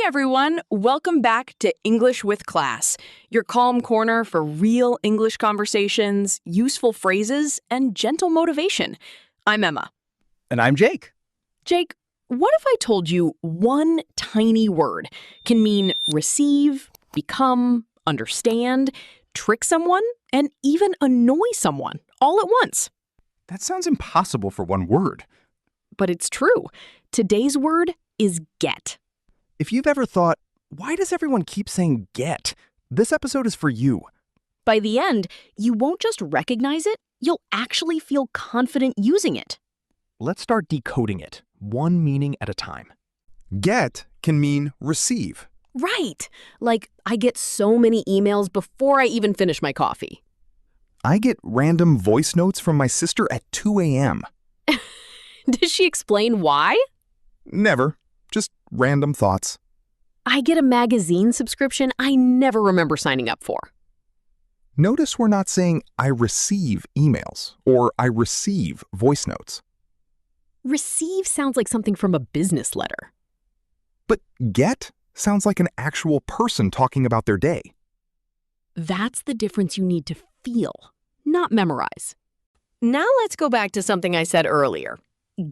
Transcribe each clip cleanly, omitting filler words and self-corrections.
everyone. Welcome back to English with Class, your calm corner for real English conversations, useful phrases, and gentle motivation. I'm Emma. And I'm Jake. Jake, what if I told you one tiny word can mean receive, become, understand, trick someone, and even annoy someone all at once? That sounds impossible for one word. But it's true. Today's word is get. If you've ever thought, why does everyone keep saying get? This episode is for you. By the end, you won't just recognize it, you'll actually feel confident using it. Let's start decoding it, one meaning at a time. Get can mean receive. Right. Like, I get so many emails before I even finish my coffee. I get random voice notes from my sister at 2 a.m. Does she explain why? Never. Just random thoughts. I get a magazine subscription I never remember signing up for. Notice we're not saying I receive emails or I receive voice notes. Receive sounds like something from a business letter. But get sounds like an actual person talking about their day. That's the difference you need to feel, not memorize. Now let's go back to something I said earlier.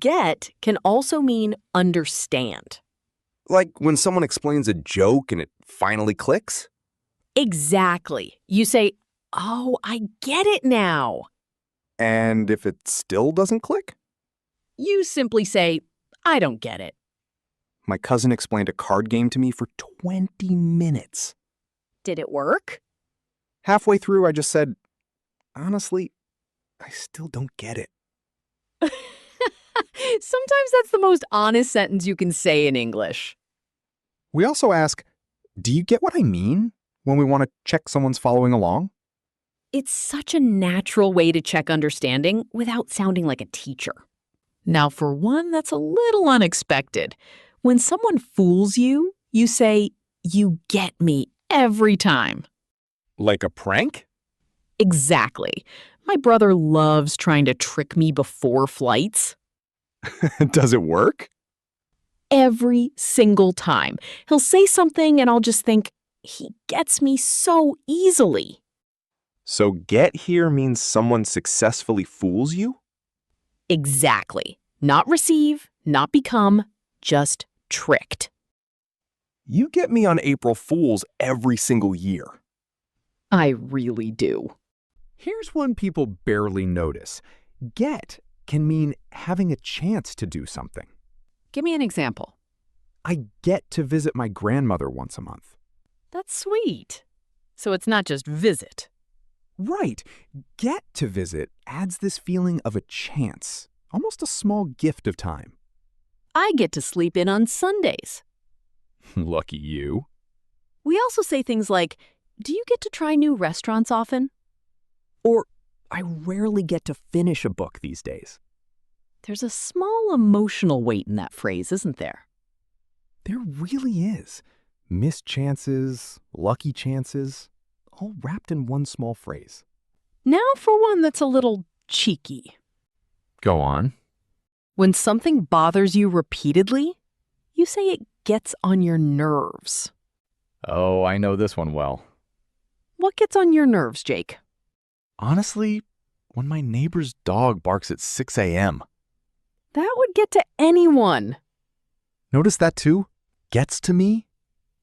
Get can also mean understand. Like when someone explains a joke and it finally clicks? Exactly. You say, "Oh, I get it now." And if it still doesn't click? You simply say, "I don't get it." My cousin explained a card game to me for 20 minutes. Did it work? Halfway through, I just said, honestly, I still don't get it. Sometimes that's the most honest sentence you can say in English. We also ask, do you get what I mean when we want to check someone's following along? It's such a natural way to check understanding without sounding like a teacher. Now, for one that's a little unexpected, when someone fools you, you say, "You get me every time." Like a prank? Exactly. My brother loves trying to trick me before flights. Does it work? Every single time. He'll say something and I'll just think, he gets me so easily. So get here means someone successfully fools you? Exactly. Not receive, not become, just tricked. You get me on April Fools every single year. I really do. Here's one people barely notice. Get can mean having a chance to do something. Give me an example. I get to visit my grandmother once a month. That's sweet. So it's not just visit. Right. Get to visit adds this feeling of a chance, almost a small gift of time. I get to sleep in on Sundays. Lucky you. We also say things like, "Do you get to try new restaurants often?" Or, I rarely get to finish a book these days. There's a small emotional weight in that phrase, isn't there? There really is. Missed chances, lucky chances, all wrapped in one small phrase. Now for one that's a little cheeky. Go on. When something bothers you repeatedly, you say it gets on your nerves. Oh, I know this one well. What gets on your nerves, Jake? Honestly, when my neighbor's dog barks at 6 a.m. That would get to anyone. Notice that too? Gets to me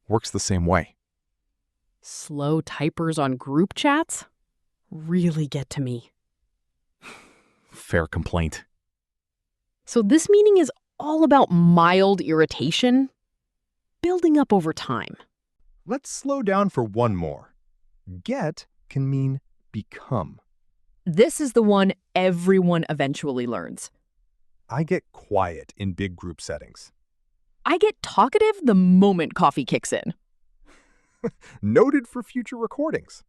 works the same way. Slow typers on group chats really get to me. Fair complaint. So this meaning is all about mild irritation, building up over time. Let's slow down for one more. Get can mean become. This is the one everyone eventually learns. I get quiet in big group settings. I get talkative the moment coffee kicks in. Noted for future recordings.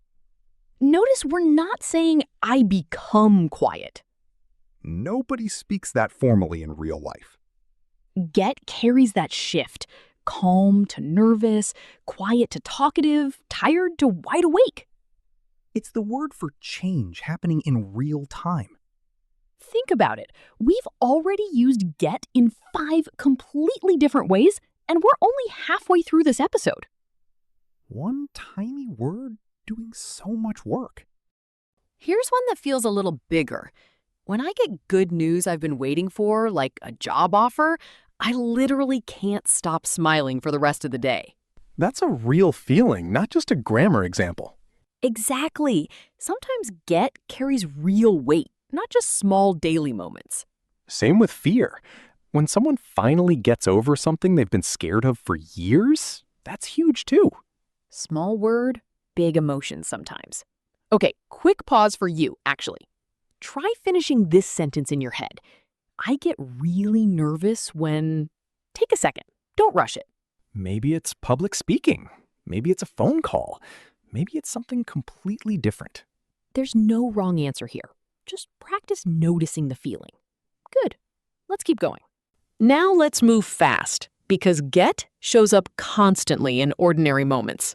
Notice we're not saying I become quiet. Nobody speaks that formally in real life. Get carries that shift, calm to nervous, quiet to talkative, tired to wide awake. It's the word for change happening in real time. Think about it. We've already used get in 5 completely different ways And we're only halfway through this episode. One tiny word doing so much work. Here's one that feels a little bigger. When I get good news I've been waiting for, like a job offer, I literally can't stop smiling for the rest of the day. That's a real feeling, not just a grammar example. Exactly. Sometimes get carries real weight, not just small daily moments. Same with fear. When someone finally gets over something they've been scared of for years, that's huge too. Small word, big emotions sometimes. Okay, quick pause for you, actually. Try finishing this sentence in your head. I get really nervous when... Take a second. Don't rush it. Maybe it's public speaking. Maybe it's a phone call. Maybe it's something completely different. There's no wrong answer here. Just practice noticing the feeling. Good. Let's keep going. Now let's move fast, because get shows up constantly in ordinary moments.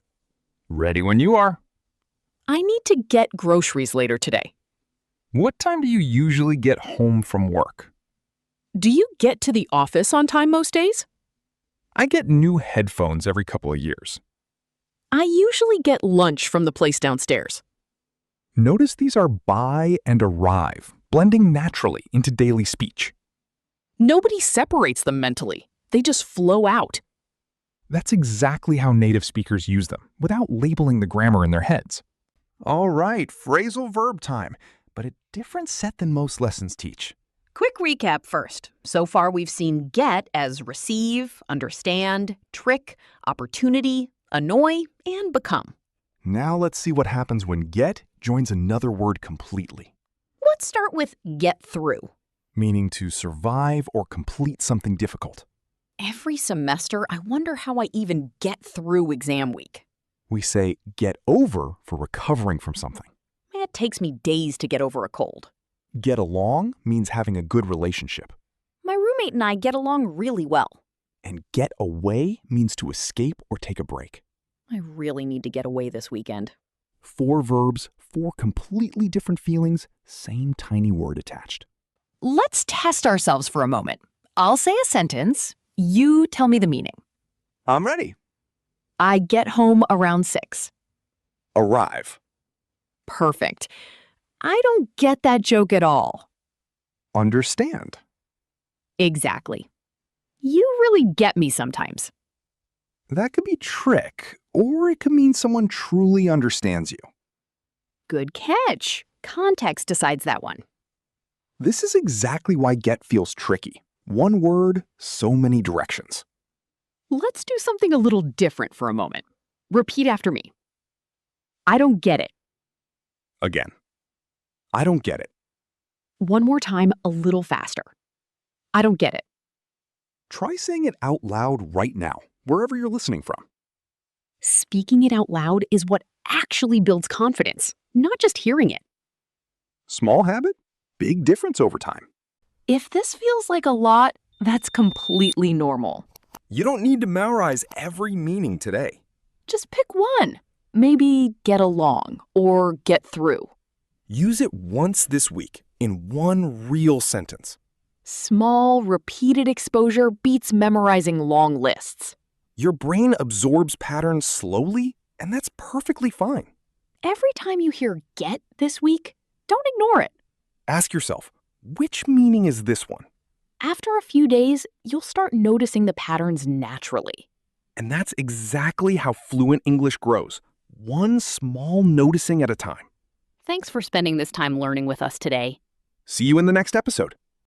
Ready when you are. I need to get groceries later today. What time do you usually get home from work? Do you get to the office on time most days? I get new headphones every couple of years. I usually get lunch from the place downstairs. Notice these are buy and arrive, blending naturally into daily speech. Nobody separates them mentally. They just flow out. That's exactly how native speakers use them, without labeling the grammar in their heads. All right, phrasal verb time, but a different set than most lessons teach. Quick recap first. So far, we've seen get as receive, understand, trick, opportunity, annoy, and become. Now let's see what happens when get joins another word completely, Let's start with get through. meaning to survive or complete something difficult. Every semester, I wonder how I even get through exam week. We say get over for recovering from something. It takes me days to get over a cold. Get along means having a good relationship. My roommate and I get along really well. And get away means to escape or take a break. I really need to get away this weekend. 4 verbs, 4 completely different feelings, same tiny word attached. Let's test ourselves for a moment. I'll say a sentence. You tell me the meaning. I'm ready. I get home around 6. Arrive. Perfect. I don't get that joke at all. Understand. Exactly. You really get me sometimes. That could be trick, or it could mean someone truly understands you. Good catch. Context decides that one. This is exactly why get feels tricky. One word, so many directions. Let's do something a little different for a moment. Repeat after me. I don't get it. Again. I don't get it. One more time, a little faster. I don't get it. Try saying it out loud right now, wherever you're listening from. Speaking it out loud is what actually builds confidence, not just hearing it. Small habit, big difference over time. If this feels like a lot, that's completely normal. You don't need to memorize every meaning today. Just pick one. Maybe get along or get through. Use it once this week in one real sentence. Small, repeated exposure beats memorizing long lists. Your brain absorbs patterns slowly, and that's perfectly fine. Every time you hear get this week, don't ignore it. Ask yourself, which meaning is this one? After a few days, you'll start noticing the patterns naturally. And that's exactly how fluent English grows, one small noticing at a time. Thanks for spending this time learning with us today. See you in the next episode.